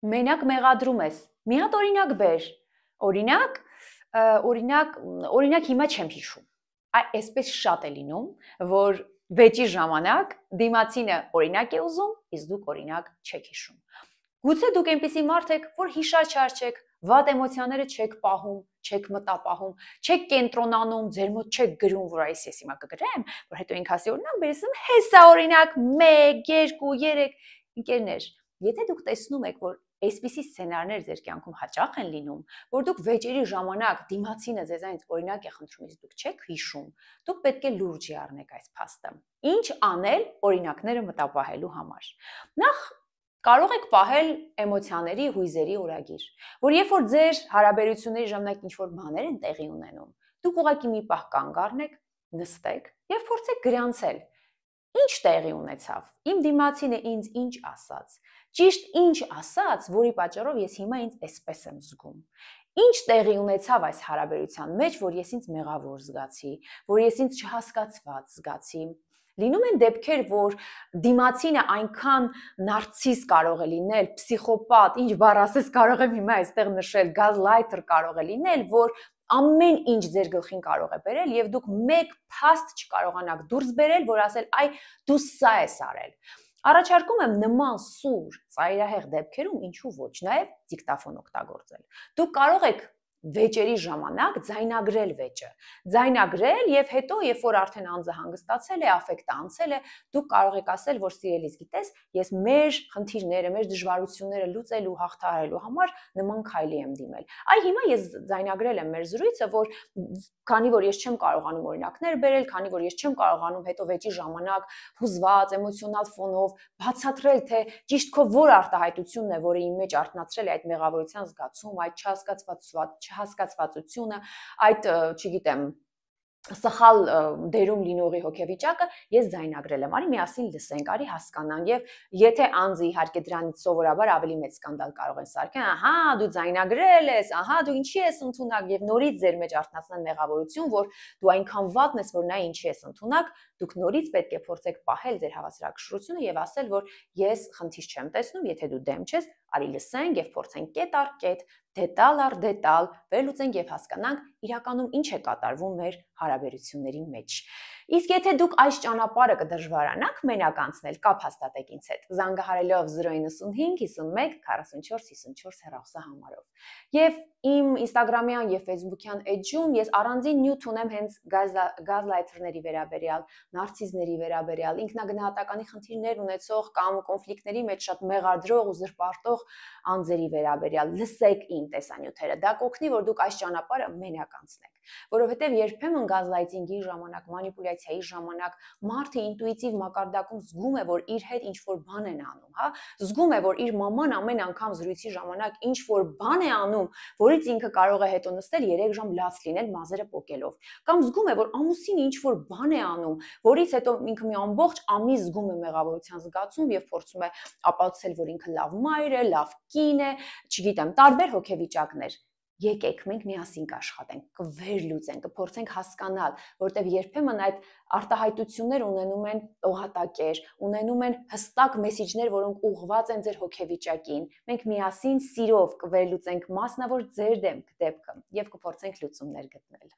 Մենակ մեղադրում ես։ Մի հատ օրինակ բեր։ Օրինակ հիմա չեմ հիշում։ Այսպես շատ է լինում, որ վեճի ժամանակ դիմացինը օրինակ է ուզում, իսկ դուք օրինակ չեք հիշում։ Գուցե դուք այնպիսի մարդ եք, որ հիշաչար չեք, վատ էմոցիաները չեք պահում, չեք մտապահում, չեք կենտրոնանում, ձեր մոտ չեք գրում, որ այս ես հիմա կգրեմ, որ հետո ինք ասի օրինակ բերեմ, հեսա օրինակ 1, 2, 3 ընկերներ։ Եթե դուք տեսնում եք, որ այսպիսի սցենարներ ձեր կյանքում հաճախ են լինում, որ դուք վեճերի ժամանակ դիմացինը ձեզանից օրինակ է խնդրում, իսկ դուք չեք հիշում, դուք պետք է լուրջ առնեք այս փաստը։ Ինչ անել օրինակները մտապահելու համար։ Նախ կարող եք պահել էմոցիաների, հույզերի օրագիր, որ երբ որ ձեր հարաբերությունների ժամանակ ինչ-որ բաներ են տեղի ունենում, դուք ուղղակի մի պահ կանգ առնեք, նստեք եւ փորձեք գրանցել։ Ինչ տեղի ունեցավ։ Իմ դիմացինը ինձ ինչ ասաց։ Ճիշտ ինչ ասաց, որի պատճառով ես հիմա ինձ այսպես եմ զգում։ Ինչ տեղի ունեցավ այս հարաբերության մեջ, որ ես ինձ մեղավոր զգացի, որ ես ինձ չհասկացված զգացի։ Լինում են դեպքեր, որ դիմացինը այնքան նարցիս կարող է լինել, պսիխոպատ, ինչ բառ ասես կարող եմ հիմա այստեղ նշել, գազլայթեր կարող է լինել, որ ամեն ինչ ձեր գլխին կարող է բերել եւ դուք մեկ փաստ չկարողանաք դուրս բերել, որ ասել, այ դու սա ես արել։ Առաջարկում եմ նման սուր, ծայրահեղ դեպքերում ինչու ոչ, նաեւ դիկտաֆոն օգտագործել։ Դուք կարող եք վեճերի ժամանակ ձայնագրել վեճը։ Ձայնագրել եւ հետո, երբ որ արդեն անձը հանգստացել է, աֆեկտը անցել է, դուք կարող եք ասել, որ սիրելիս, գիտես, ես մեր խնդիրները, մեր դժվարությունները լուծելու, հաղթահարելու համար նման քայլի եմ դիմել։ Այ հիմա ես ձայնագրել եմ մեր զրույցը, որ քանի որ ես չեմ կարողանում օրինակներ բերել, քանի որ ես չեմ կարողանում հետո վեճի ժամանակ հուզված, էմոցիոնալ ֆոնով բացատրել, թե ճիշտ քո որ արտահայտությունն է, որը իմ մեջ արտնացրել է այդ մեղավորության զգացում, այդ չհասկացվածությունը, այդ, չգիտեմ, սխալ դերում լինողի հոգեվիճակը ես ձայնագրել եմ։ Արի միասին լսենք, արի հասկանանք եւ եթե անձը իհարկե դրանից սովորաբար ավելի մեծ սկանդալ կարող են սարքել, ահա դու ձայնագրել ես, ահա դու ինչի ես ընդունակ եւ նորից ձեր մեջ արտնացնեն մեղավորություն, որ դու այնքան վատն ես, որ նա ինչի ես ընդունակ, դուք նորից պետք է փորձեք պահել ձեր հավասարակշռությունը եւ ասել, որ ես խնդիր չեմ տեսնում, եթե դու դեմ չես, արի լսենք եւ փորձենք կետ առ կետ, դետալ առ դետալ վերլուծենք եւ հասկանանք իրականում ինչ է կատարվում մեր հարաբերությունների մեջ։ Իսկ եթե դուք այս ճանապարհը կդժվարանաք մենակ անցնել, կապ հաստատեք ինձ հետ, զանգահարելով 095 51 44 54 հեռախոսահամարով։ Եվ իմ Instagram-յան եւ Facebook-յան էջում ես առանձին նյութ ունեմ հենց գազլայթերների վերաբերյալ, նարցիզների վերաբերյալ, ինքնագնահատականի խնդիրներ ունեցող կամ կոնֆլիկտների մեջ շատ մեղադրող ու զրպարտող անձերի վերաբերյալ։ Լսեք իմ տեսանյութերը, դա կօգնի, որ դուք այս ճանապարհը մենակ անցնեք, որովհետեւ երբեմն գազլայթինգի ժամանակ, մանիպուլյացիայի ժամանակ մարդը ինտուիտիվ մակարդակում զգում է, որ իր հետ ինչ-որ բան են անում, հա, զգում է, որ իր մաման ամեն անգամ զրույցի ժամանակ ինչ-որ բան է անում, որից ինքը կարող է հետո նստել 3 ժամ լաց լինել մազերը պոկելով, կամ զգում է, որ ամուսինը ինչ-որ բան է անում, որից հետո ինքը մի ամբողջ ամիս զգում է մեղավորության զգացում եւ փորձում է ապացուցել, որ ինքը լավ մայր է, լավ կին է, չգիտեմ, տարբեր հոգեվիճակներ։ Եկեք մենք միասին կաշխատենք, կվերլուծենք, կփորձենք հասկանալ, որտեղ երբեմն այդ արտահայտություններ ունենում են օղատակեր, ունենում են հստակ մեսիջներ, որոնք ուղղված են ձեր հոգեվիճակին։ Մենք միասին սիրով կվերլուծենք մասնավոր ձեր դեպքը եւ կփորձենք լուծումներ գտնել։